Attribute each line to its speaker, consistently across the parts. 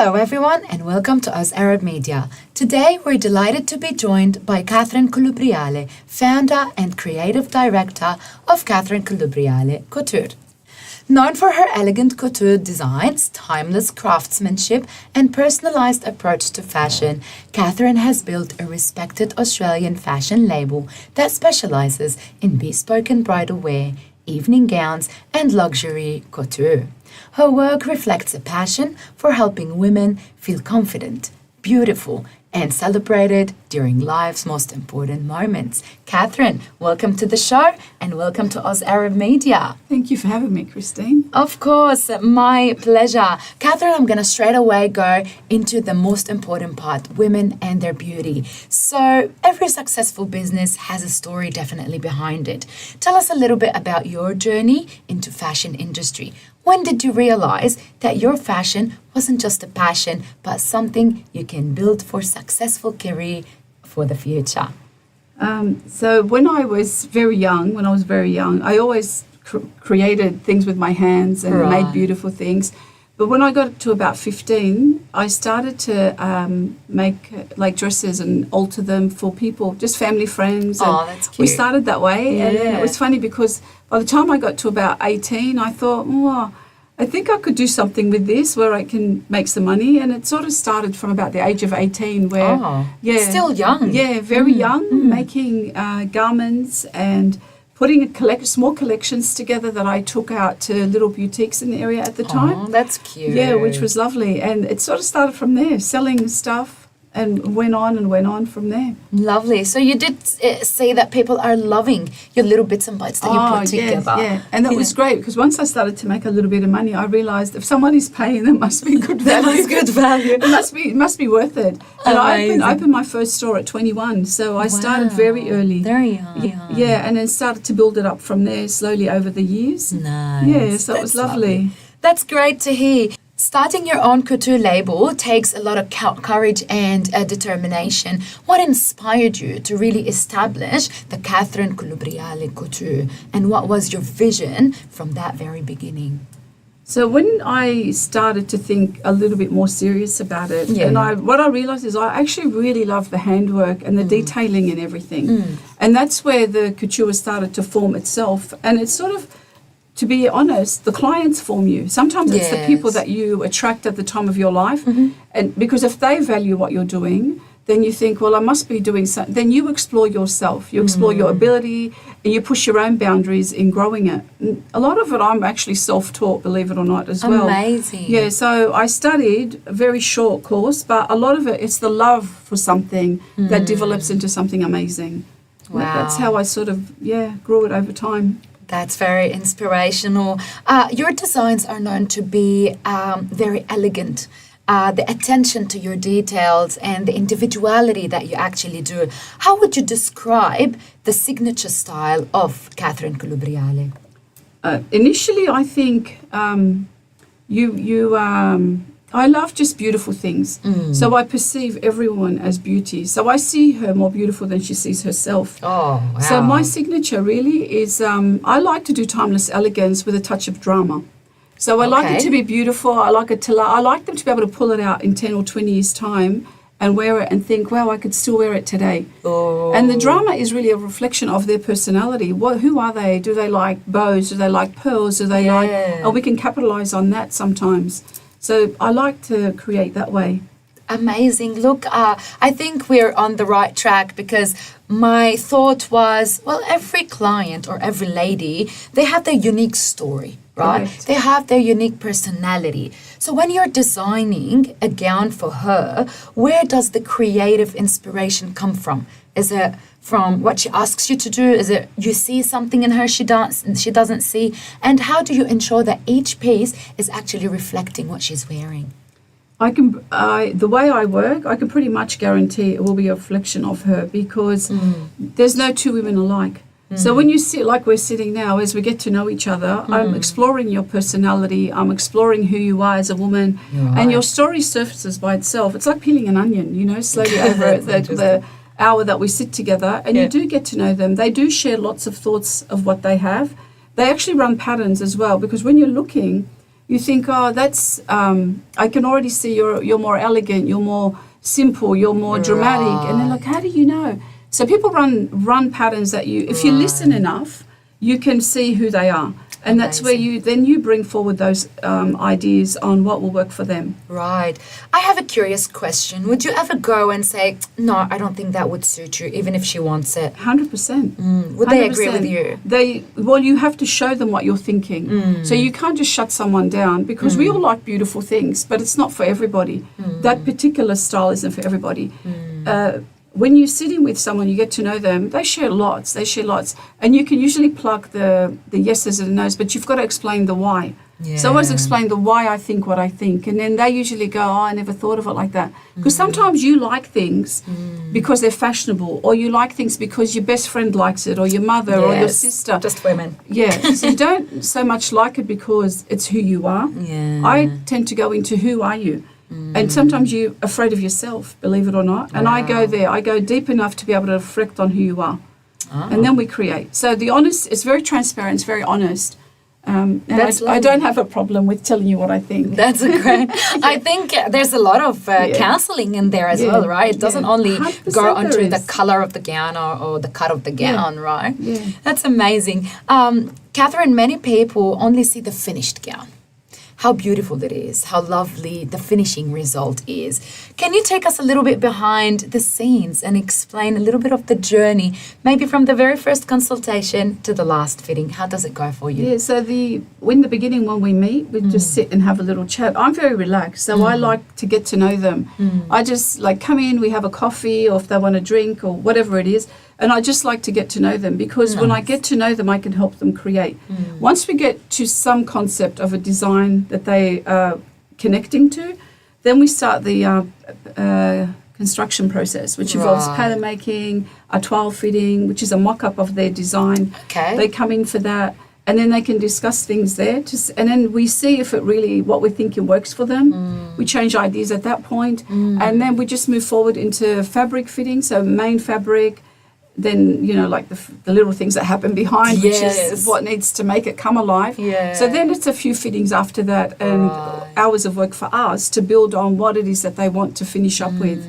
Speaker 1: Hello everyone and welcome to Us Arab Media. Today we're delighted to be joined by Catherine Colubriale, founder and creative director of Catherine Colubriale Couture. Known for her elegant couture designs, timeless craftsmanship and personalized approach to fashion, Catherine has built a respected Australian fashion label that specializes in bespoke and bridal wear, evening gowns and luxury couture. Her work reflects a passion for helping women feel confident, beautiful, and celebrated during life's most important moments. Catherine, welcome to the show and welcome to Oz Arab Media.
Speaker 2: Thank you for having me, Christine.
Speaker 1: Of course, my pleasure. Catherine, I'm going to straight away go into the most important part, women and their beauty. So every successful business has a story definitely behind it. Tell us a little bit about your journey into fashion industry. When did you realize that your fashion wasn't just a passion, but something you can build for successful career for the future?
Speaker 2: So when I was very young, I always created things with my hands and made beautiful things. But when I got to about 15, I started to make like dresses and alter them for people, just family friends. And
Speaker 1: that's cute.
Speaker 2: we started that way.
Speaker 1: Yeah.
Speaker 2: And then it was funny because by the time I got to about 18, I thought, I think I could do something with this where I can make some money. And it sort of started from about the age of 18 where...
Speaker 1: Still young.
Speaker 2: Yeah, very young, making garments and putting small collections together that I took out to little boutiques in the area at the time.
Speaker 1: Oh, that's cute.
Speaker 2: Yeah, which was lovely. And it sort of started from there, selling stuff, and went on from there.
Speaker 1: Lovely. So you did say that people are loving your little bits and bytes that you put together.
Speaker 2: Yeah. And that was great because once I started to make a little bit of money, I realized if someone is paying, there must be good value.
Speaker 1: That was good value.
Speaker 2: It must be worth it. And I opened my first store at 21, so I started very early.
Speaker 1: Very young.
Speaker 2: Yeah, and then started to build it up from there slowly over the years.
Speaker 1: Nice.
Speaker 2: Yeah, so it was lovely.
Speaker 1: That's great to hear. Starting your own couture label takes a lot of courage and determination. What inspired you to really establish the Catherine Colubriale Couture? And what was your vision from that very beginning?
Speaker 2: So when I started to think a little bit more serious about it, what I realized is I actually really love the handwork and the detailing and everything. And that's where the couture started to form itself. And it's sort of, to be honest, the clients form you. Sometimes it's the people that you attract at the time of your life. And because if they value what you're doing, then you think, well, I must be doing something. Then you explore yourself. You explore your ability and you push your own boundaries in growing it. And a lot of it I'm actually self-taught, believe it or not, as well.
Speaker 1: Amazing.
Speaker 2: Yeah, so I studied a very short course, but a lot of it's the love for something that develops into something amazing.
Speaker 1: Wow.
Speaker 2: That's how I sort of, grew it over time.
Speaker 1: That's very inspirational. Your designs are known to be very elegant. The attention to your details and the individuality that you actually do. How would you describe the signature style of Catherine Colubriale?
Speaker 2: Initially, I think I love just beautiful things. So I perceive everyone as beauty. So I see her more beautiful than she sees herself.
Speaker 1: Oh, wow.
Speaker 2: So my signature really is, I like to do timeless elegance with a touch of drama. So I like it to be beautiful. I like them to be able to pull it out in 10 or 20 years' time and wear it and think, wow, I could still wear it today.
Speaker 1: Oh.
Speaker 2: And the drama is really a reflection of their personality. Who are they? Do they like bows? Do they like pearls? Do they like... And we can capitalize on that sometimes. So I like to create that way.
Speaker 1: Amazing. Look, I think we're on the right track because my thought was, well, every client or every lady, they have their unique story, right? They have their unique personality. So when you're designing a gown for her, where does the creative inspiration come from? Is it from what she asks you to do? Is it you see something in her she doesn't see? And how do you ensure that each piece is actually reflecting what she's wearing?
Speaker 2: The way I work, I can pretty much guarantee it will be a reflection of her because there's no two women alike. So when you sit like we're sitting now, as we get to know each other, I'm exploring your personality, I'm exploring who you are as a woman, and your story surfaces by itself. It's like peeling an onion, slowly over the hour that we sit together, and you do get to know them. They do share lots of thoughts of what they have. They actually run patterns as well, because when you're looking, you think, oh, that's, I can already see you're more elegant, you're more simple, you're more dramatic. And they're like, how do you know? So people run patterns at you. If you listen enough, you can see who they are. And that's where you bring forward those ideas on what will work for them.
Speaker 1: Right. I have a curious question. Would you ever go and say, no, I don't think that would suit you, even if she wants it?
Speaker 2: 100%.
Speaker 1: Would they agree with you?
Speaker 2: Well, you have to show them what you're thinking. So you can't just shut someone down, because we all like beautiful things, but it's not for everybody. That particular style isn't for everybody. When you're sitting with someone, you get to know them, they share lots. And you can usually plug the yeses and the nos, but you've got to explain the why. Yeah. So I always explain the why I think what I think. And then they usually go, oh, I never thought of it like that. Because sometimes you like things because they're fashionable, or you like things because your best friend likes it, or your mother or your sister.
Speaker 1: Just women.
Speaker 2: Yeah. So you don't so much like it because it's who you are. Yeah. I tend to go into who are you. And sometimes you're afraid of yourself, believe it or not. And I go there. I go deep enough to be able to reflect on who you are. And then we create. So the honest, it's very transparent, it's very honest. And I don't have a problem with telling you what I think.
Speaker 1: That's great. I think there's a lot of counseling in there as well, right? It doesn't only go onto the color of the gown or the cut of the gown, right? Yeah. That's amazing. Catherine, many people only see the finished gown. How beautiful it is, how lovely the finishing result is. Can you take us a little bit behind the scenes and explain a little bit of the journey, maybe from the very first consultation to the last fitting? How does it go for you?
Speaker 2: Yeah, so in the beginning when we meet, we just sit and have a little chat. I'm very relaxed, so I like to get to know them. I just like come in, we have a coffee, or if they want a drink or whatever it is. And I just like to get to know them, because when I get to know them, I can help them create. Once we get to some concept of a design that they are connecting to, then we start the construction process, which involves pattern making, a toile fitting, which is a mock-up of their design. Okay. They come in for that, and then they can discuss things there. And then we see if it really, what we're thinking works for them. We change ideas at that point, and then we just move forward into fabric fitting, so main fabric, then, you know, like the little things that happen behind, which is what needs to make it come alive. Yeah. So then it's a few fittings after that, and hours of work for us to build on what it is that they want to finish up with.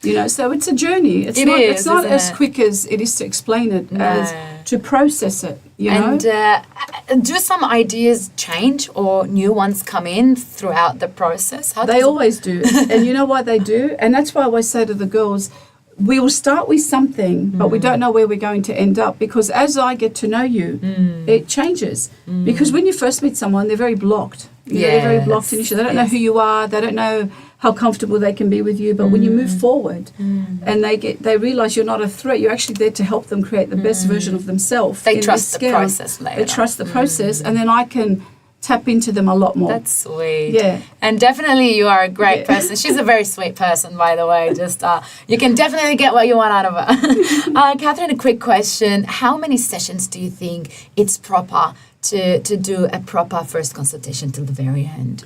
Speaker 2: You know, so it's a journey. It's not as quick as it is to explain it, as to process it, you know.
Speaker 1: And do some ideas change or new ones come in throughout the process?
Speaker 2: They always do. And you know why they do? And that's why I always say to the girls, we will start with something, but we don't know where we're going to end up, because as I get to know you, it changes. Because when you first meet someone, they're very blocked. They're very blocked initially. They don't know who you are. They don't know how comfortable they can be with you. But when you move forward and they realize you're not a threat, you're actually there to help them create the best version of themselves.
Speaker 1: They trust the process later.
Speaker 2: They trust the process, and then I can tap into them a lot more.
Speaker 1: That's sweet. Yeah. And definitely you are a great person. She's a very sweet person, by the way. Just you can definitely get what you want out of her. Catherine, a quick question. How many sessions do you think it's proper to do a proper first consultation till the very end?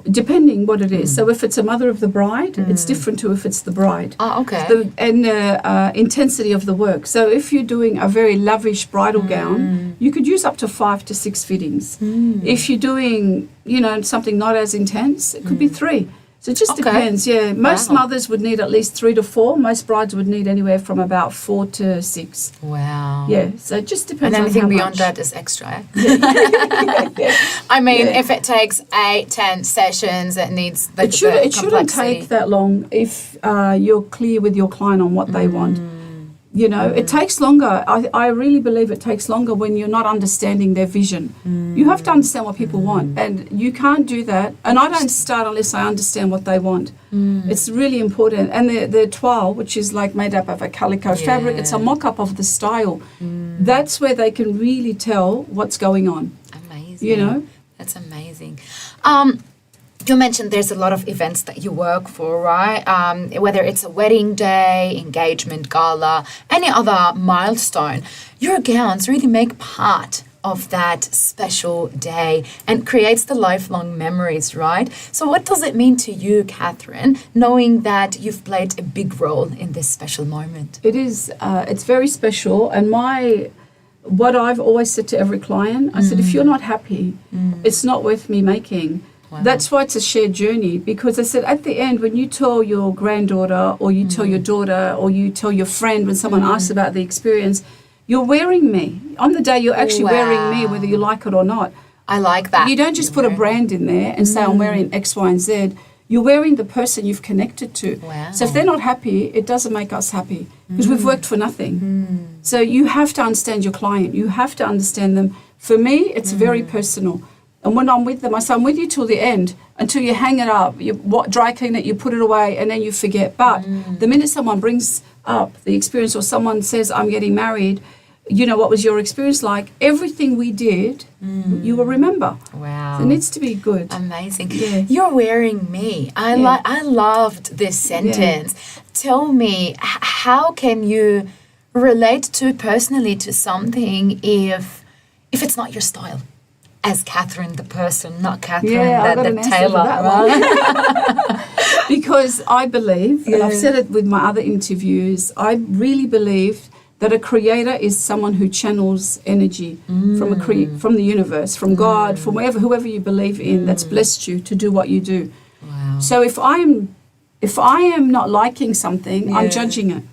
Speaker 2: Depending what it is. So if it's a mother of the bride, it's different to if it's the bride.
Speaker 1: Oh, okay.
Speaker 2: And intensity of the work. So if you're doing a very lavish bridal gown, you could use up to 5 to 6 fittings. If you're doing, you know, something not as intense, it could be 3. So it just depends, yeah. Most mothers would need at least 3 to 4. Most brides would need anywhere from about 4 to 6.
Speaker 1: Wow.
Speaker 2: Yeah, so it just depends on how much.
Speaker 1: And anything beyond that is extra. I mean, if it takes 8, 10 sessions, it needs the complexity. It shouldn't
Speaker 2: take that long if you're clear with your client on what they want. You know, it takes longer. I really believe it takes longer when you're not understanding their vision. You have to understand what people want, and you can't do that. And I don't start unless I understand what they want. It's really important. And the toile, which is like made up of a calico fabric, it's a mock-up of the style. That's where they can really tell what's going on.
Speaker 1: Amazing.
Speaker 2: You know?
Speaker 1: That's amazing. You mentioned there's a lot of events that you work for, right? Whether it's a wedding day, engagement, gala, any other milestone, your gowns really make part of that special day and creates the lifelong memories, right? So what does it mean to you, Catherine, knowing that you've played a big role in this special moment?
Speaker 2: It is, it's very special. And what I've always said to every client, I said, if you're not happy, it's not worth me making. Wow. That's why it's a shared journey, because I said at the end, when you tell your granddaughter or you tell your daughter or you tell your friend when someone asks about the experience, you're wearing me. On the day, you're actually wearing me, whether you like it or not.
Speaker 1: I like that.
Speaker 2: You don't just put a brand in there and say, I'm wearing X, Y, and Z. You're wearing the person you've connected to.
Speaker 1: Wow.
Speaker 2: So if they're not happy, it doesn't make us happy, because we've worked for nothing. So you have to understand your client. You have to understand them. For me, it's very personal. And when I'm with them, I say, I'm with you till the end, until you hang it up, you dry clean it, you put it away, and then you forget. But the minute someone brings up the experience, or someone says, I'm getting married, you know, what was your experience like? Everything we did, you will remember.
Speaker 1: Wow.
Speaker 2: So it needs to be good.
Speaker 1: Amazing.
Speaker 2: Yeah.
Speaker 1: You're wearing me. I loved this sentence. Yeah. Tell me, how can you relate to personally to something if it's not your style? As Catherine, the person, not Catherine, the tailor.
Speaker 2: Because I believe, and I've said it with my other interviews, I really believe that a creator is someone who channels energy from the universe, from God, from whoever you believe in, that's blessed you to do what you do.
Speaker 1: Wow.
Speaker 2: So if I am not liking something, I'm judging it.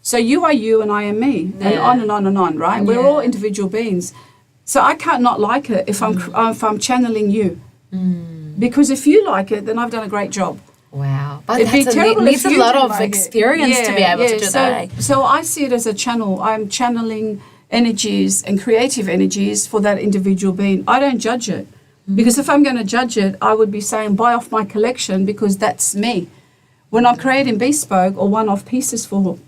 Speaker 2: So you are you and I am me, and on and on and on, right? Yeah. We're all individual beings. So I can't not like it if I'm channeling you. Because if you like it, then I've done a great job.
Speaker 1: Wow. But it needs a lot of experience to be able to do that.
Speaker 2: So I see it as a channel. I'm channeling energies and creative energies for that individual being. I don't judge it. Because if I'm going to judge it, I would be saying, buy off my collection, because that's me. When I'm creating bespoke or one-off pieces for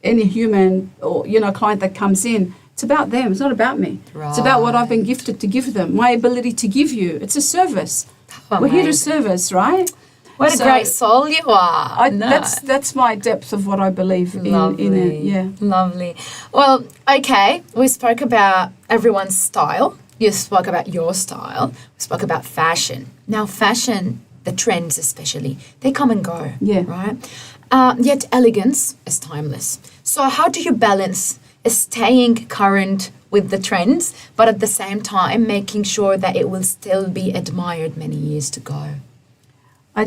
Speaker 2: any human or, client that comes in, it's about them. It's not about me. Right. It's about what I've been gifted to give them, my ability to give you. It's a service. We're here to service, right?
Speaker 1: What a great soul you are.
Speaker 2: That's my depth of what I believe in it. Yeah.
Speaker 1: Lovely. Well, okay, we spoke about everyone's style. You spoke about your style. We spoke about fashion. Now, fashion, the trends especially, they come and go, right? Yet elegance is timeless. So how do you balance staying current with the trends, but at the same time making sure that it will still be admired many years to go?
Speaker 2: I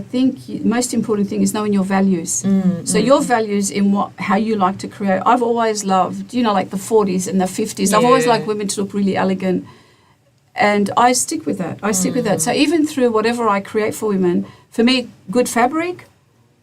Speaker 2: think the most important thing is knowing your values. So your values in how you like to create. I've always loved, like the 40s and the 50s. I've always liked women to look really elegant. And I stick with that. So even through whatever I create for women, for me, good fabric,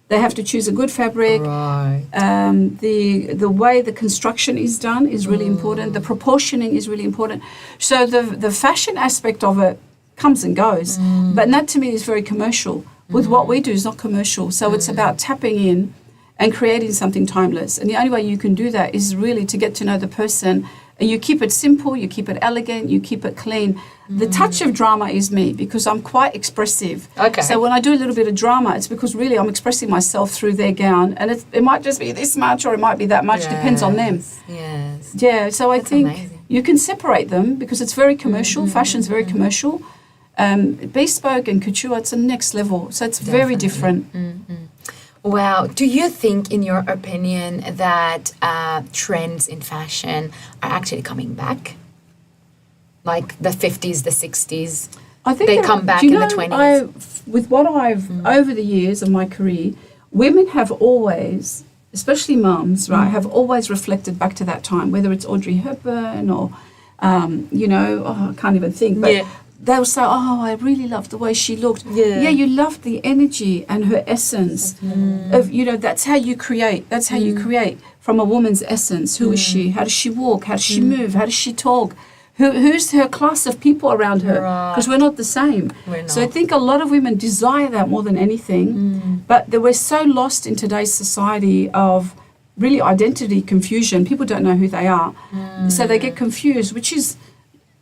Speaker 2: they have to choose a good fabric.
Speaker 1: Right.
Speaker 2: The way the construction is done is really important. The proportioning is really important. So the fashion aspect of it comes and goes. But that to me is very commercial. With what we do is not commercial. So it's about tapping in and creating something timeless. And the only way you can do that is really to get to know the person. And you keep it simple, you keep it elegant, you keep it clean. The touch of drama is me, because I'm quite expressive.
Speaker 1: Okay.
Speaker 2: So when I do a little bit of drama, it's because really I'm expressing myself through their gown. And it might just be this much or it might be that much, depends on them.
Speaker 1: Yes.
Speaker 2: Yeah, so I think
Speaker 1: amazing.
Speaker 2: You can separate them because it's very commercial. Fashion's very commercial. Bespoke and couture, it's the next level. So it's very different.
Speaker 1: Wow. Do you think, in your opinion, that trends in fashion are actually coming back? Like the 50s, the 60s?
Speaker 2: I think
Speaker 1: they come back in the 20s?
Speaker 2: With what I've, over the years of my career, women have always, especially mums, right, have always reflected back to that time, whether it's Audrey Hepburn or, I can't even think, but they'll say, oh, I really loved the way she looked. Yeah, you loved the energy and her essence of, that's how you create. That's how you create from a woman's essence. Who is she? How does she walk? How does she move? How does she talk? Who's her class of people around her? Because we're not the same. So I think a lot of women desire that more than anything. But we're so lost in today's society of really identity confusion. People don't know who they are. So they get confused, which is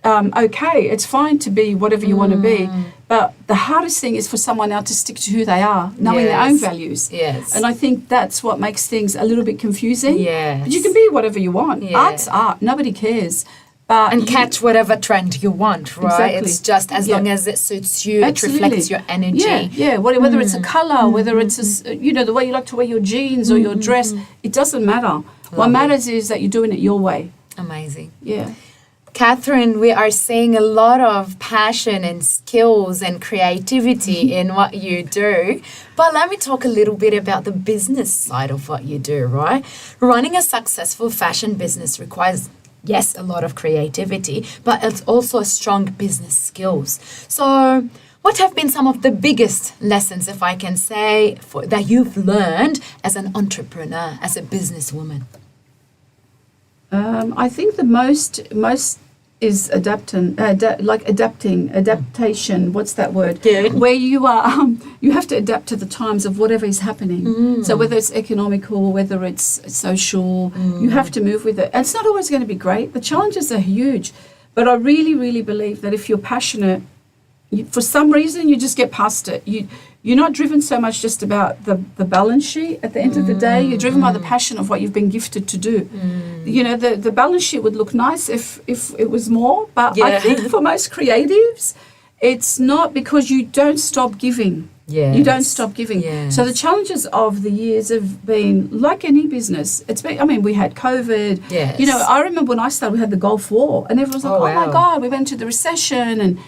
Speaker 2: okay. It's fine to be whatever you want to be. But the hardest thing is for someone else to stick to who they are, knowing their own values.
Speaker 1: Yes.
Speaker 2: And I think that's what makes things a little bit confusing.
Speaker 1: Yes.
Speaker 2: But you can be whatever you want. Art's art. Nobody cares.
Speaker 1: And catch whatever trend you want, right?
Speaker 2: Exactly.
Speaker 1: It's just as long as it suits you, it reflects your energy.
Speaker 2: Yeah. Whether it's a colour, whether it's the way you like to wear your jeans or your dress, it doesn't matter. What matters is that you're doing it your way.
Speaker 1: Amazing.
Speaker 2: Yeah.
Speaker 1: Catherine, we are seeing a lot of passion and skills and creativity in what you do. But let me talk a little bit about the business side of what you do, right? Running a successful fashion business requires, yes, a lot of creativity, but it's also a strong business skills. So what have been some of the biggest lessons, if I can say, that you've learned as an entrepreneur, as a businesswoman?
Speaker 2: I think the most is adaptation. What's that word?
Speaker 1: Good.
Speaker 2: Where you are, you have to adapt to the times of whatever is happening. So whether it's economical, whether it's social, you have to move with it. And it's not always going to be great. The challenges are huge, but I really, really believe that if you're passionate, for some reason you just get past it. You're not driven so much just about the balance sheet at the end of the day. You're driven by the passion of what you've been gifted to do. You know, the balance sheet would look nice if it was more, but I think for most creatives, it's not, because you don't stop giving.
Speaker 1: Yes.
Speaker 2: You don't stop giving.
Speaker 1: Yes.
Speaker 2: So the challenges of the years have been like any business. It's been, I mean, we had COVID.
Speaker 1: Yes.
Speaker 2: You know, I remember when I started, we had the Gulf War, and everyone was like, oh my God, we went into the recession,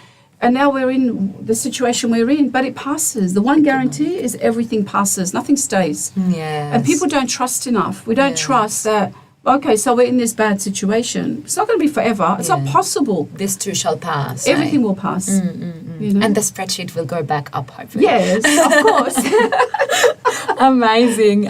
Speaker 2: and now we're in the situation we're in, but it passes. The one guarantee is everything passes. Nothing stays.
Speaker 1: Yes.
Speaker 2: And people don't trust enough. We don't trust that, okay, so we're in this bad situation. It's not going to be forever. It's not possible.
Speaker 1: This too shall pass.
Speaker 2: Everything will pass. You know?
Speaker 1: And the spreadsheet will go back up, hopefully.
Speaker 2: Yes, of course.
Speaker 1: Amazing.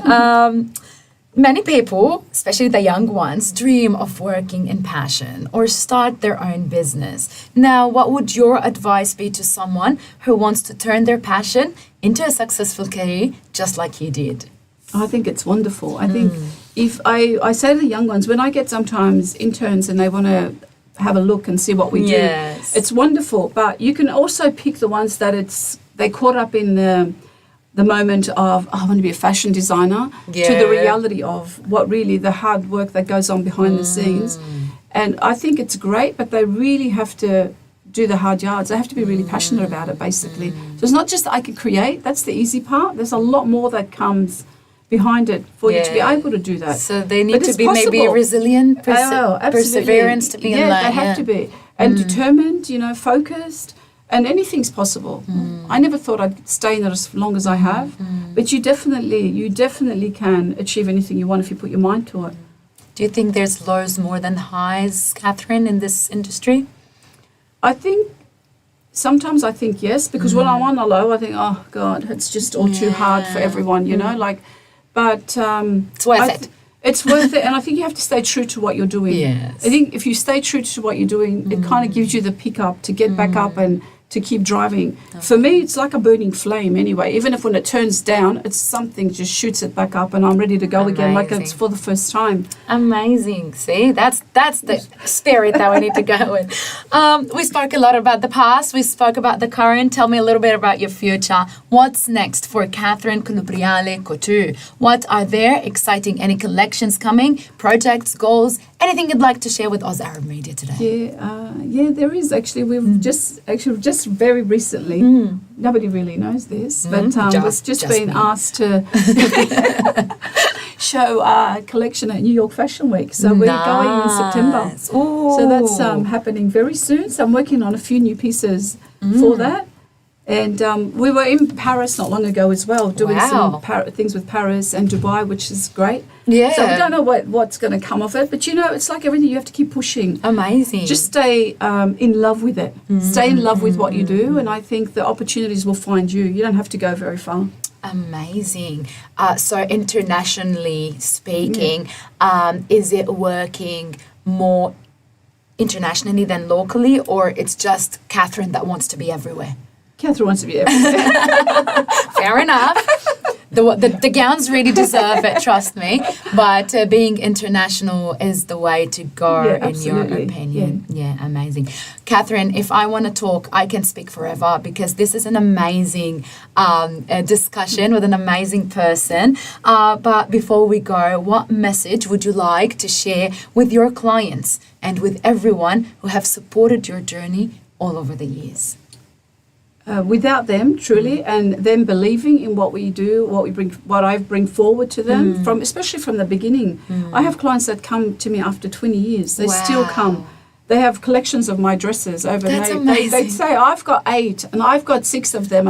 Speaker 1: Many people, especially the young ones, dream of working in passion or start their own business. Now, what would your advice be to someone who wants to turn their passion into a successful career just like you did?
Speaker 2: I think it's wonderful. I think if I say to the young ones, when I get sometimes interns and they want to have a look and see what we do, it's wonderful. But you can also pick the ones that they caught up in the moment of, I want to be a fashion designer, to the reality of what really the hard work that goes on behind the scenes. And I think it's great, but they really have to do the hard yards. They have to be really passionate about it, basically. So it's not just I can create, that's the easy part. There's a lot more that comes behind it for you to be able to do that.
Speaker 1: So they need to be maybe resilient, perseverance to be in line.
Speaker 2: Yeah, they have to be. And determined, you know, focused. And anything's possible. I never thought I'd stay in it as long as I have, but you definitely can achieve anything you want if you put your mind to it.
Speaker 1: Do you think there's lows more than highs, Catherine, in this industry?
Speaker 2: I think sometimes yes, because when I'm on a low, I think, oh God, it's just all too hard for everyone, you know, like, but
Speaker 1: it's worth it.
Speaker 2: It's worth it, and I think you have to stay true to what you're doing.
Speaker 1: Yes.
Speaker 2: I think if you stay true to what you're doing, it kind of gives you the pickup to get back up and to keep driving. Okay. For me, it's like a burning flame anyway. Even if when it turns down, it's something just shoots it back up and I'm ready to go again like it's for the first time.
Speaker 1: Amazing. See, that's the spirit that we need to go with. We spoke a lot about the past. We spoke about the current. Tell me a little bit about your future. What's next for Catherine Colubriale Couture? What are there exciting, any collections coming, projects, goals, anything you'd like to share with Oz Arab Media today?
Speaker 2: Yeah, there is actually. We've just very recently, nobody really knows this, but we've just been asked to show our collection at New York Fashion Week. So we're going in September. Ooh. So that's happening very soon. So I'm working on a few new pieces for that. And we were in Paris not long ago as well, doing some things with Paris and Dubai, which is great. Yeah. So we don't know what's going to come of it, but you know, it's like everything, you have to keep pushing.
Speaker 1: Amazing.
Speaker 2: Just stay in love with it. Stay in love with what you do, and I think the opportunities will find you. You don't have to go very far.
Speaker 1: Amazing. So internationally speaking, is it working more internationally than locally, or it's just Catherine that wants to be everywhere?
Speaker 2: Catherine wants to be everywhere.
Speaker 1: Fair enough. The gowns really deserve it, trust me. But being international is the way to go, in your opinion. Yeah, amazing. Catherine, if I want to talk, I can speak forever because this is an amazing discussion with an amazing person. But before we go, what message would you like to share with your clients and with everyone who have supported your journey all over the years?
Speaker 2: without them, truly, and them believing in what we do, what I bring forward to them, especially from the beginning. I have clients that come to me after 20 years. They still come. They have collections of my dresses over.
Speaker 1: That's amazing.
Speaker 2: They'd say, I've got 8 and I've got 6 of them.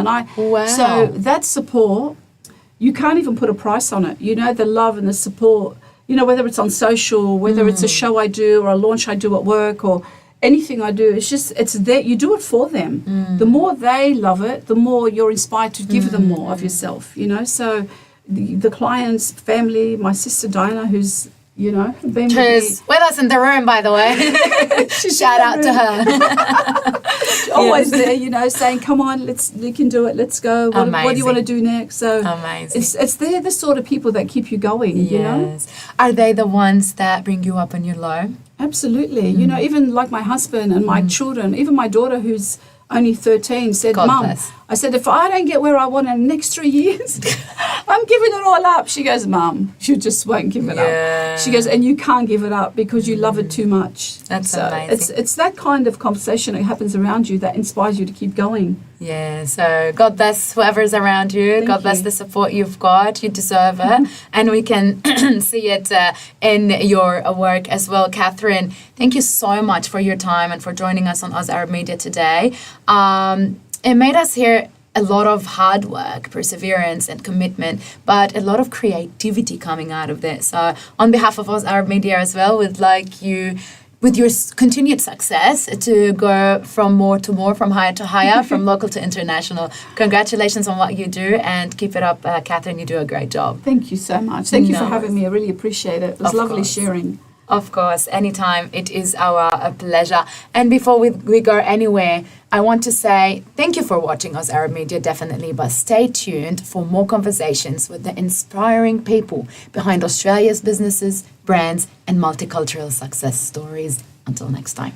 Speaker 2: So that support, you can't even put a price on it. You know, the love and the support, you know, whether it's on social, whether it's a show I do or a launch I do at work or anything I do, it's there. You do it for them. The more they love it, the more you're inspired to give them more of yourself, you know. So the clients, family, my sister Diana, who's, you know, been
Speaker 1: with us in the room, by the way. Shout out to her.
Speaker 2: Always there, you know, saying, come on, you can do it, let's go. What do you want to do next? So
Speaker 1: amazing.
Speaker 2: They're the sort of people that keep you going, you know.
Speaker 1: Are they the ones that bring you up on your low?
Speaker 2: Absolutely. You know, even like my husband and my children, even my daughter who's only 13 said, Mum, I said, if I don't get where I want in the next 3 years, I'm giving it all up. She goes, Mum, you just won't give it up. She goes, and you can't give it up because you love it too much.
Speaker 1: That's amazing.
Speaker 2: It's that kind of conversation that happens around you that inspires you to keep going.
Speaker 1: Yeah, so God bless whoever's around you. God bless the support you've got. You deserve it. And we can see it in your work as well. Catherine, thank you so much for your time and for joining us on Oz Arab Media today. It made us hear a lot of hard work, perseverance and commitment, but a lot of creativity coming out of this. So on behalf of Oz Arab Media as well, we'd like you, with your continued success, to go from more to more, from higher to higher, from local to international. Congratulations on what you do and keep it up, Catherine. You do a great job.
Speaker 2: Thank you so much. Thank you for having me. I really appreciate it. It was lovely sharing.
Speaker 1: Of course, anytime. It is our pleasure. And before we go anywhere, I want to say thank you for watching Oz Arab Media, definitely, but stay tuned for more conversations with the inspiring people behind Australia's businesses, brands, and multicultural success stories. Until next time.